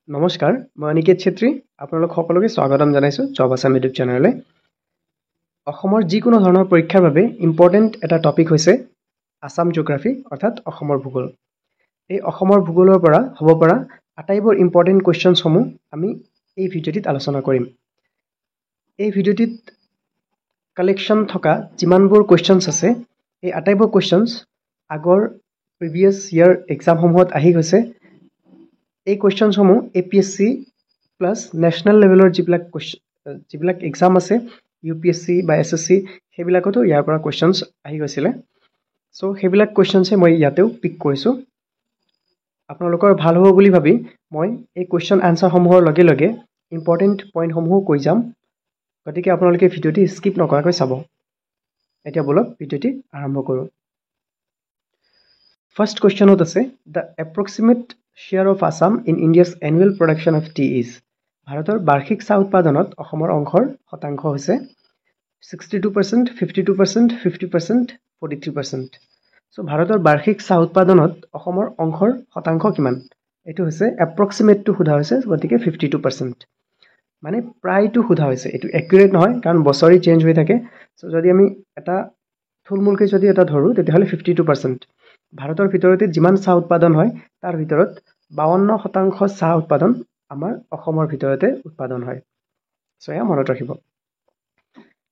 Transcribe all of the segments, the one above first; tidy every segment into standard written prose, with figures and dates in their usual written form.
নমস্কাৰ মই অনিকেত ছেত্ৰী আপোনালোক সকলোকে স্বাগতম জনাইছো জব আসাম ইউটিউব চেনেললৈ অসমৰ যিকোনো ধৰণৰ পৰীক্ষাৰ বাবে ইম্পৰ্টেন্ট এটা টপিক হৈছে আসাম জিঅ'গ্ৰাফি অৰ্থাৎ অসমৰ ভূগোল এই অসমৰ ভূগোলৰ পৰা হ'ব পৰা আটাইবোৰ ইম্পৰ্টেন্ট কোৱেশ্চনসমূহ আমি এই ভিডিঅ'টিত আলোচনা কৰিম এই ভিডিঅ'টিত কালেকশ্যন থকা যিমানবোৰ কোৱেশ্চনছ আছে এই আটাইবোৰ কোৱেশ্চনছ আগৰ প্ৰিভিয়াছ ইয়াৰ এক্সামসমূহত আহি গৈছে এই কোৱেশ্চনসমূহ এপিএসসি প্লাস ন্যাশনাল লেভেলৰ যিবিলাক এক্সাম আছে ইউপিএসসি বা এসএসসি সেইবিলাকতো ইয়াৰ পৰা কোৱেশ্চনছ আহি গৈছিলে সো সেইবিলাক কোৱেশ্চনছে মই ইয়াতেও পিক কৰিছো আপোনালোকৰ ভাল হ'ব বুলি ভাবি মই এই কোৱেশ্চন আনসাৰসমূহৰ লগে লগে ইম্পৰ্টেন্ট পইণ্টসমূহ কৈ যাম গতিকে আপোনালোকে ভিডিঅ'টি স্কিপ নকৰাকৈ চাব এতিয়া বলক ভিডিঅ'টি আৰম্ভ কৰোঁ ফাৰ্ষ্ট কোৱেশ্চনত আছে the approximate share of Assam in India's annual production of tea is ভাৰতৰ বাৰ্ষিক চাহ উৎপাদনত অসমৰ অংশৰ শতাংশ হৈছে 62%, 52%, 50%, 43%. সো ভাৰতৰ বাৰ্ষিক চাহ উৎপাদনত অসমৰ অংশৰ শতাংশ কিমান এটো হৈছে এপ্ৰক্সিমেট টু সোধা হৈছে গতিকে 52% মানে প্ৰায়টো সোধা হৈছে এটো একুৰেট নহয় কাৰণ বছৰি চেঞ্জ হৈ থাকে সো যদি আমি এটা থুলমুলকে যদি এটা ধৰো তেতিয়াহলে 52% ভাৰতৰ ভিতৰতে যিমান চাহ উৎপাদন হয় তাৰ ভিতৰত 52% চাহ উৎপাদন আমাৰ অসমৰ ভিতৰতে উৎপাদন হয় সো এয়া মনত ৰাখিব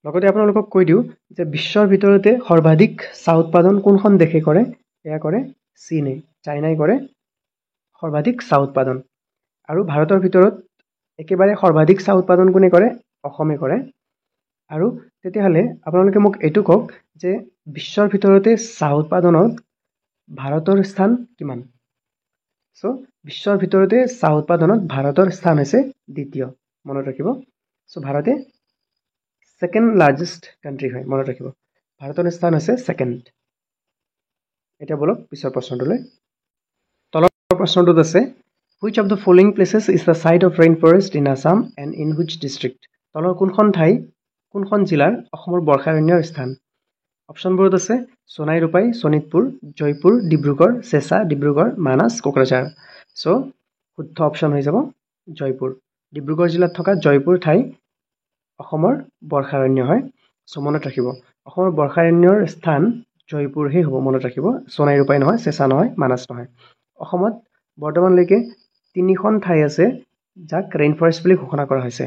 লগতে আপোনালোকক কৈ দিও যে বিশ্বৰ ভিতৰতে সৰ্বাধিক চাহ উৎপাদন কোনখন দেশে কৰে এয়া কৰে চীনে চাইনাই কৰে সৰ্বাধিক চাহ উৎপাদন আৰু ভাৰতৰ ভিতৰত একেবাৰে সৰ্বাধিক চাহ উৎপাদন কোনে কৰে অসমে কৰে আৰু তেতিয়াহলে আপোনালোকে মোক এটো কক যে বিশ্বৰ ভিতৰতে চাহ উৎপাদনত ভাৰতৰ স্থান কিমান সো বিশ্বৰ ভিতৰতে চাহ উৎপাদনত ভাৰতৰ স্থান হৈছে দ্বিতীয় মনত ৰাখিব সো ভাৰতে সেকেন্ড লাৰ্জেষ্ট কান্ট্ৰি হয় মনত ৰাখিব ভাৰতৰ স্থান হৈছে সেকেন্ড এটা বলক পিছৰ প্ৰশ্নটোলৈ তলৰ প্ৰশ্নটোত আছে which of the following places is the site of rainforest in Assam and in which district তলৰ কোনখন ঠাই কোনখন জিলাৰ অসমৰ বৰ্ষাৰণ্যৰ স্থান অপশনবোৰত আছে সোনাই ৰূপাই শোণিতপুৰ জয়পুৰ ডিব্ৰুগড় চেছা ডিব্ৰুগড় মানাস কোকৰাঝাৰ সো শুদ্ধ অপশন হৈ যাব জয়পুৰ ডিব্ৰুগড় জিলাত থকা জয়পুৰ ঠাই অসমৰ বৰ্ষাৰণ্য হয় সো মনত ৰাখিব অসমৰ বৰ্ষাৰণ্যৰ স্থান জয়পুৰ হে হ'ব মনত ৰাখিব সোনাই ৰূপাই নহয় চেছা নহয় মানাস নহয় অসমত বৰ্তমানলৈকে তিনিখন ঠাই আছে যাক ৰেইন ফৰেষ্ট বুলি ঘোষণা কৰা হৈছে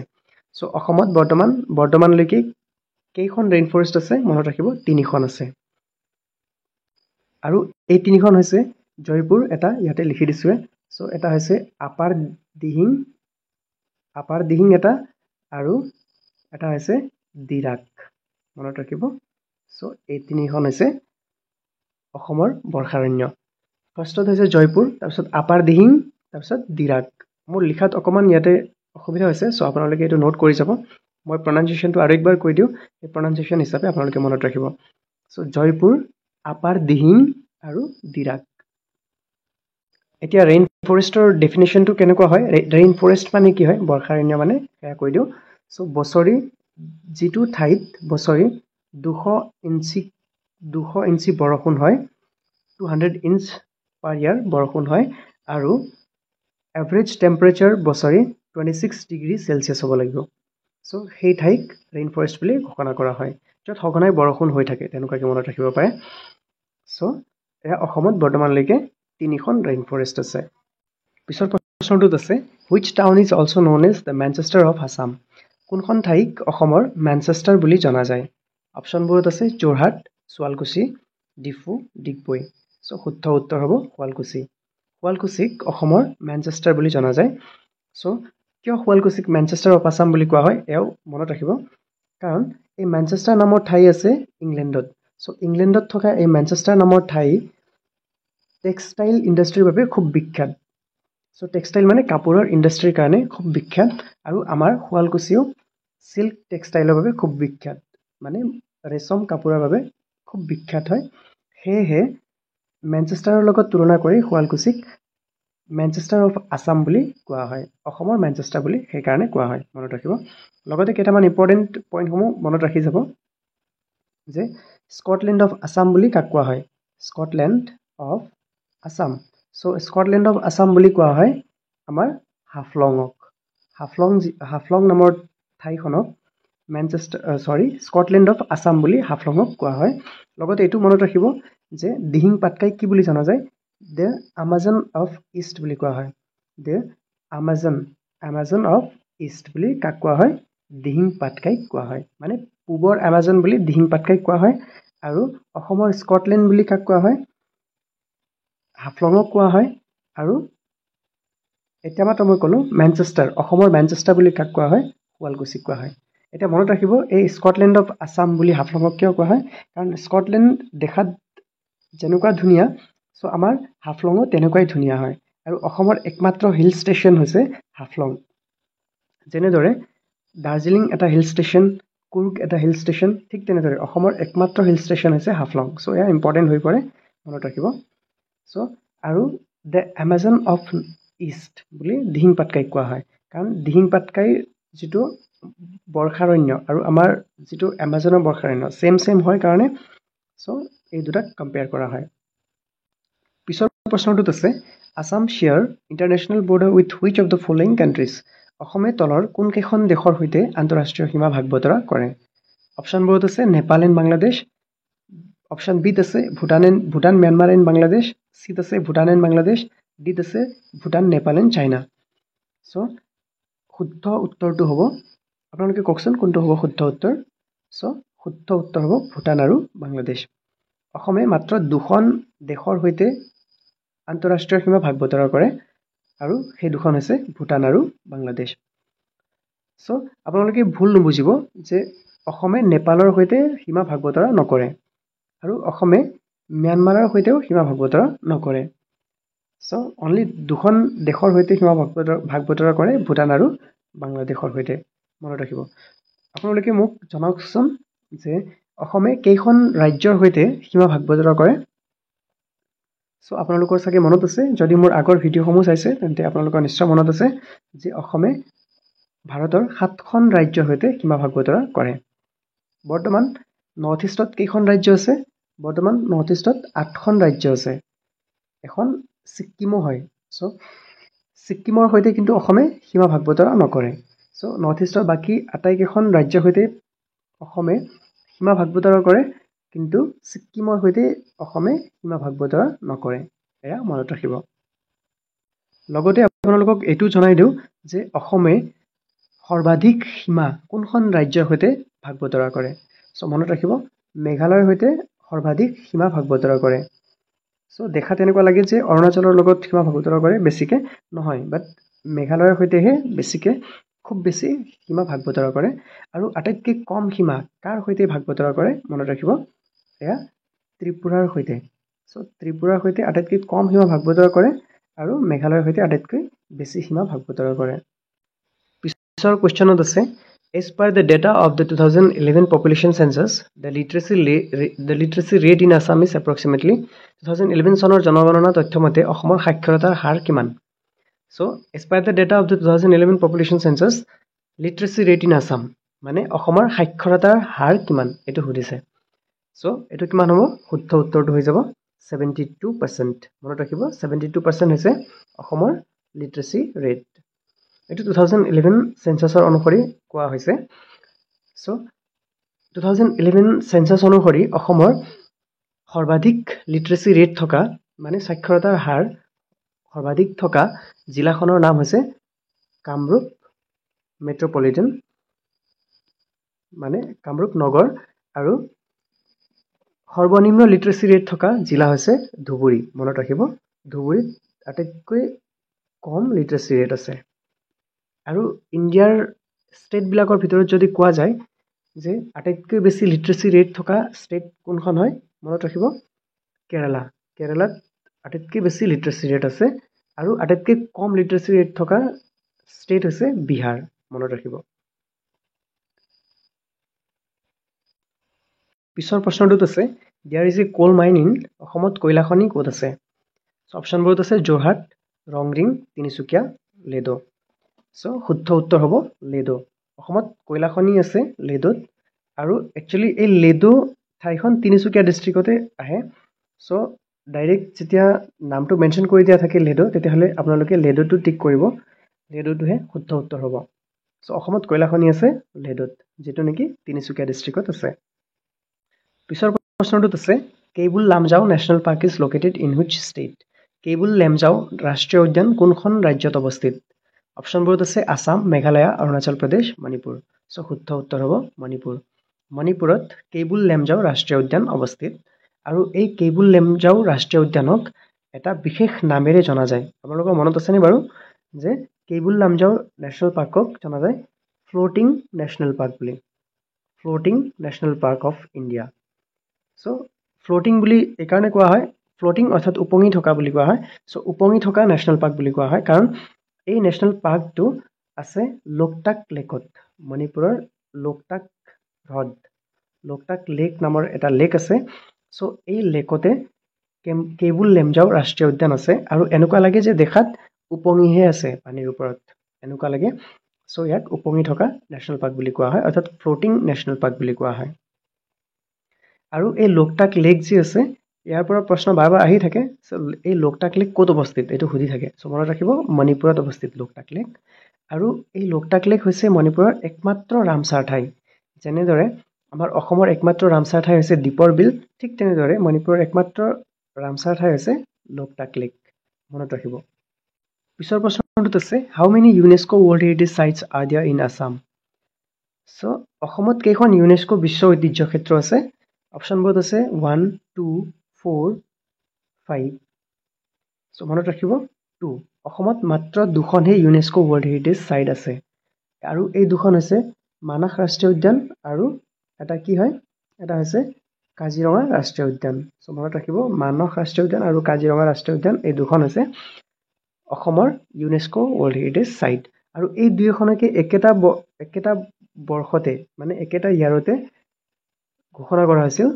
সো অসমত বৰ্তমানলৈকে কেইখন ৰেইন ফৰেষ্ট আছে মনত ৰাখিব তিনিখন আছে আৰু এই তিনিখন হৈছে জয়পুৰ এটা ইয়াতে লিখি দিছো সো এটা হৈছে আপাৰ দিহিং এটা আৰু এটা হৈছে দিৰাক মনত ৰাখিব সো এই তিনিখন হৈছে অসমৰ বৰ্ষাৰণ্য ফাৰ্ষ্টত হৈছে জয়পুৰ তাৰপিছত আপাৰ দিহিং তাৰপিছত দিৰাক মোৰ লিখাত অকমান ইয়াতে অসুবিধা হৈছে সো আপোনালোকে এটো নোট কৰি যাব মই প্ৰনাউন্সিয়েশনটো আৰু একবাৰ কৈ দিও এই প্ৰনাউন্সিয়েশন হিচাপে আপোনালোকে মনত ৰাখিব সো জয়পুৰ আপাৰ দিহিং আৰু দিৰাক এতিয়া ৰেইন ফৰেষ্টৰ ডেফিনেশনটো কেনেকুৱা হয় ৰেইন ফৰেষ্ট মানে কি হয় বৰ্ষাৰণ্য মানে এয়া কৈ দিও সো বছৰি যিটো ঠাইত বছৰি 200 ইঞ্চি বৰষুণ হয় 200 ইঞ্চ পাৰ ইয়াৰ বৰষুণ হয় আৰু এভাৰেজ টেম্পাৰেচাৰ বছৰি 26 ডিগ্ৰী সেলসিয়াস হ'ব লাগিব সো সেই ঠাইক ৰেইন ফৰেষ্ট বুলি ঘোষণা কৰা হয় য'ত সঘনাই বৰষুণ হৈ থাকে তেনেকুৱাকৈ মনত ৰাখিব পাৰে সো এয়া অসমত বৰ্তমানলৈকে তিনিখন ৰেইন ফৰেষ্ট আছে পিছৰ প্ৰশ্নটোত আছে which town is also known as the Manchester of Assam কোনখন ঠাইক অসমৰ মেনচেষ্টাৰ বুলি জনা যায় অপশনবোৰত আছে যোৰহাট শুৱালকুছি ডিফু ডিগবৈ সো শুদ্ধ উত্তৰ হ'ব শুৱালকুছিক অসমৰ মেনচেষ্টাৰ বুলি জনা যায় সো কিয় শুৱালকুছিক মেনচেষ্টাৰ অফ আসাম বুলি কোৱা হয় এও মনত ৰাখিব কাৰণ এই মেনচেষ্টাৰ নামৰ ঠাই আছে ইংলেণ্ডত সো ইংলেণ্ডত থকা এই মেনচেষ্টাৰ নামৰ ঠাই টেক্সটাইল ইন্ডাষ্ট্ৰিৰ বাবে খুব বিখ্যাত সো টেক্সটাইল মানে কাপোৰৰ ইন্ডাষ্ট্ৰিৰ কাৰণে খুব বিখ্যাত আৰু আমাৰ শুৱালকুছিও সিল্ক টেক্সটাইলৰ বাবে খুব বিখ্যাত মানে ৰেশম কাপোৰৰ বাবে খুব বিখ্যাত হয় হেহে মেনচেষ্টাৰৰ লগত তুলনা কৰি শুৱালকুছিক মেনচেষ্টাৰ অফ আসাম বুলি কোৱা হয় অসমৰ মেনচেষ্টাৰ বুলি সেই কাৰণে কোৱা হয় মনত ৰাখিব লগতে কেইটামান ইম্পৰ্টেন্ট পইণ্টসমূহ মনত ৰাখি যাব যে স্কটলেণ্ড অফ আসাম বুলি কাক কোৱা হয় Scotland of Assam so Scotland of Assam বুলি কোৱা হয় আমাৰ হাফলং নামৰ ঠাইখনক স্কটলেণ্ড অফ আছাম বুলি হাফলঙক কোৱা হয় লগতে এইটো মনত ৰাখিব যে দিহিং পাটকাই কি বুলি জনা যায় দ্য আমাজন অফ ইষ্ট বুলি কোৱা হয় দ্য আমাজন অফ ইষ্ট বুলি কাক কোৱা হয় দিহিং পাটকাইক কোৱা হয় মানে পূবৰ আমাজন বুলি দিহিং পাটকাইক কোৱা হয় আৰু অসমৰ স্কটলেণ্ড বুলি কাক কোৱা হয় হাফলঙক কোৱা হয় আৰু এতিয়া মাত্ৰ মই ক'লো মেনচেষ্টাৰ অসমৰ মেনচেষ্টাৰ বুলি কাক কোৱা হয় শুৱালকুছিক কোৱা হয় এতিয়া মনত ৰাখিব এই স্কটলেণ্ড অফ আছাম বুলি হাফলঙক কিয় কোৱা হয় কাৰণ স্কটলেণ্ড দেখাত যেনেকুৱা ধুনীয়া চ' আমাৰ হাফলঙো তেনেকুৱাই ধুনীয়া হয় আৰু অসমৰ একমাত্ৰ হিল ষ্টেচন হৈছে হাফলং যেনেদৰে দাৰ্জিলিং এটা হিল ষ্টেচন কুৰ্গ এটা হিল ষ্টেচন ঠিক তেনেদৰে অসমৰ একমাত্ৰ হিল ষ্টেচন হৈছে হাফলং চ' এয়া ইম্পৰ্টেণ্ট হৈ পৰে মনত ৰাখিব চ' আৰু দ্য আমাজন অফ ইষ্ট বুলি দিহিং পাটকাইক কোৱা হয় কাৰণ দিহিং পাটকাইৰ যিটো বৰ্ষাৰণ্য আৰু আমাৰ যিটো এমাজনৰ বৰ্ষাৰণ্য ছেম হয় কাৰণে চ' এই দুটাক কম্পেয়াৰ কৰা হয় পিছৰ প্ৰশ্নটোত আছে Assam share international border with which of the following countries অসমে তলৰ কোনকেইখন দেশৰ সৈতে আন্তঃৰাষ্ট্ৰীয় সীমা ভাগ বতৰা কৰে অপশ্যনবোৰত আছে নেপাল এণ্ড বাংলাদেশ অপশ্যন বিত আছে ভূটান ম্যানমাৰ এণ্ড বাংলাদেশ চিত আছে ভূটান এণ্ড বাংলাদেশ ডিত আছে ভূটান নেপাল এণ্ড চাইনা চ' শুদ্ধ উত্তৰটো হ'ব আপোনালোকে কওকচোন কোনটো হ'ব শুদ্ধ উত্তৰ চ' শুদ্ধ উত্তৰ হ'ব ভূটান আৰু বাংলাদেশ অসমে মাত্ৰ দুখন দেশৰ সৈতে আন্তঃৰাষ্ট্ৰীয় সীমা ভাগ বতৰা কৰে আৰু সেই দুখন হৈছে ভূটান আৰু বাংলাদেশ চ' আপোনালোকে ভুল নুবুজিব যে অসমে নেপালৰ সৈতে সীমা ভাগ বতৰা নকৰে আৰু অসমে ম্যানমাৰৰ সৈতেও সীমা ভাগ বতৰা নকৰে চ' অনলি দুখন দেশৰ সৈতে সীমা ভাগ বতৰা কৰে ভূটান আৰু বাংলাদেশৰ সৈতে মনত ৰাখিব আপোনালোকে মোক জনাওকচোন যে অসমে কেইখন ৰাজ্যৰ সৈতে সীমা ভাগ বতৰা কৰে চ' আপোনালোকৰ চাগে মনত আছে যদি মোৰ আগৰ ভিডিঅ'সমূহ চাইছে তেন্তে আপোনালোকৰ নিশ্চয় মনত আছে যে অসমে ভাৰতৰ 7খন ৰাজ্যৰ সৈতে সীমা ভাগ বতৰা কৰে বৰ্তমান নৰ্থ ইষ্টত কেইখন ৰাজ্য আছে বৰ্তমান নৰ্থ ইষ্টত 8খন ৰাজ্য আছে এখন ছিক্কিমো হয় চ' ছিক্কিমৰ সৈতে কিন্তু অসমে সীমা ভাগ বতৰা নকৰে চ' নৰ্থ ইষ্টৰ বাকী আটাইকেইখন ৰাজ্যৰ সৈতে অসমে সীমা ভাগ বতৰা কৰে কিন্তু ছিক্কিমৰ সৈতে অসমে সীমা ভাগ বতৰা নকৰে এয়া মনত ৰাখিব লগতে আপোনালোকক এইটো জনাই দিওঁ যে অসমে সৰ্বাধিক সীমা কোনখন ৰাজ্যৰ সৈতে ভাগ বতৰা কৰে চ' মনত ৰাখিব মেঘালয়ৰ সৈতে সৰ্বাধিক সীমা ভাগ বতৰা কৰে চ' দেখা তেনেকুৱা লাগে যে অৰুণাচলৰ লগত সীমা ভাগ বতৰা কৰে বেছিকৈ নহয় বাট মেঘালয়ৰ সৈতেহে বেছিকৈ খুব বেছি সীমা ভাগ বতৰা কৰে আৰু আটাইতকৈ কম সীমা কাৰ সৈতে ভাগ বতৰা কৰে মনত ৰাখিব এয়া ত্ৰিপুৰাৰ সৈতে চ' ত্ৰিপুৰাৰ সৈতে আটাইতকৈ কম সীমা ভাগ বতৰা কৰে আৰু মেঘালয়ৰ সৈতে আটাইতকৈ বেছি সীমা ভাগ বতৰা কৰে পিছৰ কুৱেশ্যনত আছে as per the data of the 2011 population census the literacy rate in Assam is approximately 2011 চনৰ জনগণনা তথ্য মতে অসমৰ সাক্ষৰতাৰ হাৰ কিমান so as per the data of the 2011 population census literacy rate in Assam মানে অসমৰ সাক্ষৰতাৰ হাৰ কিমান এইটো সুধিছে so এইটো কিমান হ'ব শুদ্ধ উত্তৰটো হৈ যাব 72% মনত ৰাখিব 72% হৈছে অসমৰ লিটাৰেসি ৰেট এইটো 2011 সেন্সাসৰ অনুসৰি কোৱা হৈছে সো 2011 সেন্সাস অনুসৰি অসমৰ সৰ্বাধিক লিটাৰেসি ৰেট থকা মানে সাক্ষৰতাৰ হাৰ সৰ্বাধিক থকা জিলাখনৰ নাম হৈছে কামৰূপ মেট্ৰপলিটন মানে কামৰূপ নগৰ আৰু সৰ্বনিম্ন লিটাৰেসি ৰেট থকা জিলা হৈছে ধুবুৰী মনত ৰাখিব ধুবুৰীত আটাইতকৈ কম লিটাৰেসি ৰেট আছে আৰু ইণ্ডিয়াৰ ষ্টেট বিলাকৰ ভিতৰত যদি কোৱা যায় যে আটাইতকৈ বেছি লিটাৰেসি ৰেট থকা ষ্টেট কোনখন হয় মনত ৰাখিব কেৰালাত আটাইতকৈ বেছি লিটাৰেসি ৰেট আছে আৰু আটাইতকৈ কম লিটাৰেসি ৰেট থকা ষ্টেট হৈছে বিহাৰ মনত ৰাখিব পিছৰ প্ৰশ্নটোত আছে there is a coal mine in অসমত কয়লা খনি ক'ত আছে অপশ্যনবোৰত আছে যোৰহাট ৰংৰিং তিনিচুকীয়া লেডো সো শুদ্ধ উত্তৰ হ'ব লেডো অসমত কয়লা খনি আছে লেডোত আৰু একচুয়ালি এই লেডো ঠাইখন তিনিচুকীয়া ডিস্ট্ৰিক্টতে আহে সো ডাইৰেক্ট যেতিয়া নামটো মেনশন কৰি দিয়া থাকে লেডো তেতিয়াহ'লে আপোনালোকে লেডোটো টিক কৰিব লেডুটোহে শুদ্ধ উত্তৰ হ'ব সো অসমত কয়লা খনি আছে লেডুত যেটো নেকি তিনিচুকীয়া ডিস্ট্ৰিক্টত আছে পিছৰ প্ৰশ্নটোত আছে cable Lamjao national park is located in which state cable Lamjao ৰাষ্ট্ৰীয় উদ্যান কোনখন ৰাজ্যত অৱস্থিত অপশ্যনবোৰত আছে আসাম মেঘালয় অৰুণাচল প্ৰদেশ মণিপুৰ সো শুদ্ধ উত্তৰ হ'ব মণিপুৰ মণিপুৰত কেবুল লামজাও ৰাষ্ট্ৰীয় উদ্যান অৱস্থিত আৰু এই কেবুল লামজাও ৰাষ্ট্ৰীয় উদ্যানক এটা বিশেষ নামেৰে জনা যায় আপোনালোকৰ মনত আছেনে বাৰু যে কেবুল লামজাও নেশ্যনেল পাৰ্কক জনা যায় ফ্লোটিং নেশ্যনেল পাৰ্ক বুলি floating national park of India so floating বুলি এইকাৰণে কোৱা হয় ফ্লোটিং অৰ্থাৎ উপঙি থকা বুলি কোৱা হয় সো উপঙি থকা নেশ্যনেল পাৰ্ক বুলি কোৱা হয় কাৰণ এই নেশ্যনেল পাৰ্কটো আছে লোকটাক লেকত মণিপুৰৰ লোকটাক হ্ৰদ লোকটাক লেক নামৰ এটা লেক আছে সো এই লেকতে কেবুল লামজাও ৰাষ্ট্ৰীয় উদ্যান আছে আৰু এনেকুৱা লাগে যে দেখাত উপঙিহে আছে পানীৰ ওপৰত এনেকুৱা লাগে সো ইয়াক উপঙি থকা নেশ্যনেল পাৰ্ক বুলি কোৱা হয় অৰ্থাৎ ফ্লোটিং নেশ্যনেল পাৰ্ক বুলি কোৱা হয় আৰু এই লোকটাক লেক যি আছে ইয়াৰ পৰা প্ৰশ্ন বাৰ বাৰ আহি থাকে এই লোকটাক লেক ক'ত অৱস্থিত এইটো সুধি থাকে সো মনত ৰাখিব মণিপুৰত অৱস্থিত লোকটাক লেক আৰু এই লোকটাক লেক হৈছে মণিপুৰৰ একমাত্ৰ ৰামচাৰ ঠাই যেনেদৰে আমাৰ অসমৰ একমাত্ৰ ৰামচাৰ ঠাই হৈছে দীপৰ বিল ঠিক তেনেদৰে মণিপুৰৰ একমাত্ৰ ৰামচাৰ ঠাই হৈছে লোকটাক লেক মনত ৰাখিব পিছৰ প্ৰশ্নটোত আছে how many UNESCO world heritage sites are there in Assam so অসমত কেইখন ইউনেস্কো বিশ্ব ঐতিহ্য ক্ষেত্ৰ আছে অপশ্যনবোৰত আছে 1 2 4 5 সো মনত ৰাখিব 2 অসমত মাত্ৰ দুখনহে ইউনেস্কো ৱৰ্ল্ড হেৰিটেজ সাইট আছে আৰু এই দুখন হৈছে মানাস ৰাষ্ট্ৰীয় উদ্যান আৰু এটা কি হয় এটা হৈছে কাজিৰঙা ৰাষ্ট্ৰীয় উদ্যান সো মনত ৰাখিব মানাস ৰাষ্ট্ৰীয় উদ্যান আৰু কাজিৰঙা ৰাষ্ট্ৰীয় উদ্যান এই দুখন হৈছে অসমৰ ইউনেস্কো ৱৰ্ল্ড হেৰিটেজ সাইট আৰু এই দুইখনকে একেটা বৰ্ষতে মানে একেটা ইয়াৰতে ঘোষণা কৰা হৈছিল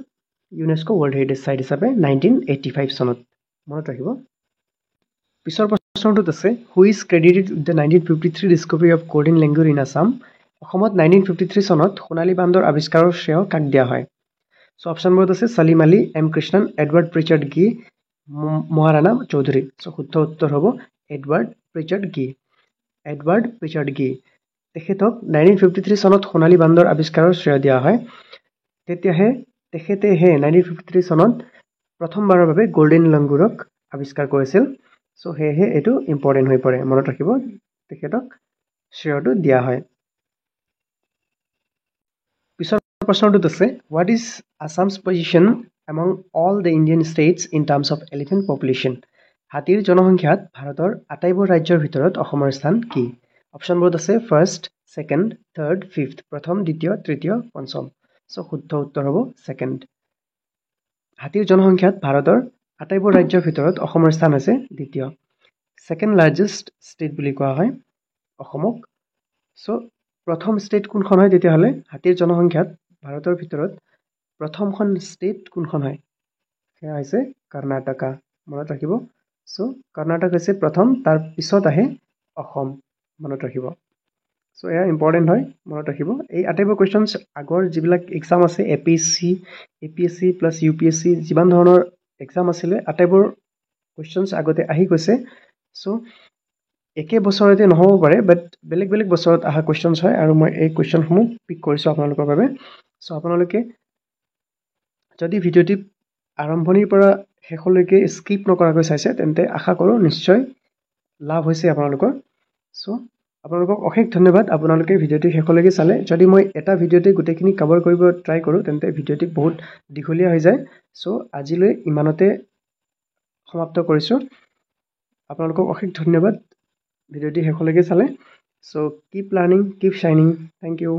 ইউনেস্কো ৱৰ্ল্ড হেৰিটেজ সাইট হিচাপে 1985 চনত মনত ৰাখিব পিছৰ প্ৰশ্নটোত আছে who is credited with the 1953 discovery of golden langur in Assam অসমত 1953 চনত সোণালী বান্দৰ আৱিষ্কাৰৰ শ্ৰেয় কাক দিয়া হয় সো অপশ্যনবোৰত আছে সলিম আলী এম কৃষ্ণন এডৱাৰ্ড প্ৰিচাৰ্ড গি মহাৰাণা চৌধুৰী সো শুদ্ধ উত্তৰ হ'ব এডৱাৰ্ড প্ৰিচাৰ্ড গি তেখেতক 1953 চনত সোণালী বান্দৰ আৱিষ্কাৰৰ শ্ৰেয় দিয়া হয় তেখেতেহে 1953 চনত প্ৰথমবাৰৰ বাবে গোল্ডেন লাংগুৰক আৱিষ্কাৰ কৰিছিল সো সেয়েহে এইটো ইম্পৰ্টেণ্ট হৈ পৰে মনত ৰাখিব তেখেতক শ্ৰেয়টো দিয়া হয় পিছৰ প্ৰশ্নটোত আছে what is Assam's position among all the Indian states in terms of elephant population হাতীৰ জনসংখ্যাত ভাৰতৰ আটাইবোৰ ৰাজ্যৰ ভিতৰত অসমৰ স্থান কি অপশ্যনবোৰত আছে ফাৰ্ষ্ট ছেকেণ্ড থাৰ্ড ফিফথ প্ৰথম দ্বিতীয় তৃতীয় পঞ্চম সো শুদ্ধ উত্তৰ হ'ব ছেকেণ্ড হাতীৰ জনসংখ্যাত ভাৰতৰ আটাইবোৰ ৰাজ্যৰ ভিতৰত অসমৰ স্থান আছে দ্বিতীয় ছেকেণ্ড লাৰ্জেষ্ট ষ্টেট বুলি কোৱা হয় অসমক সো প্ৰথম ষ্টেট কোনখন হয় তেতিয়াহ'লে হাতীৰ জনসংখ্যাত ভাৰতৰ ভিতৰত প্ৰথমখন ষ্টেট কোনখন হয় সেয়া হৈছে কৰ্ণাটকা মনত ৰাখিব সো কৰ্ণাটক হৈছে প্ৰথম তাৰ পিছত আহে অসম মনত ৰাখিব সো এয়া ইম্পৰ্টেণ্ট হয় মনত ৰাখিব এই আটাইবোৰ কুৱেশ্যনছ আগৰ যিবিলাক এক্সাম আছে APSC প্লাছ UPSC যিমান ধৰণৰ এক্সাম আছিলে আটাইবোৰ কুৱেশ্যনছ আগতে আহি গৈছে সো একে বছৰতে নহ'ব পাৰে বাট বেলেগ বেলেগ বছৰত অহা কুৱেশ্যনছ হয় আৰু মই এই কুৱেশ্যনসমূহ পিক কৰিছোঁ আপোনালোকৰ বাবে সো আপোনালোকে যদি ভিডিঅ'টি আৰম্ভণিৰ পৰা শেষলৈকে স্কিপ নকৰাকৈ চাইছে তেন্তে আশা কৰোঁ নিশ্চয় লাভ হৈছে আপোনালোকৰ সো আপোনালোকক অশেষ ধন্যবাদ আপোনালোকে ভিডিঅ'টি শেষলৈকে চালে যদি মই এটা ভিডিঅ'তে গোটেইখিনি কভাৰ কৰিব ট্ৰাই কৰোঁ তেন্তে ভিডিঅ'টি বহুত দীঘলীয়া হৈ যায় সো আজিলৈ ইমানতে সমাপ্ত কৰিছোঁ আপোনালোকক অশেষ ধন্যবাদ ভিডিঅ'টি শেষলৈকে চালে সো কিপ লাৰ্ণিং কিপ শ্বাইনিং থেংক ইউ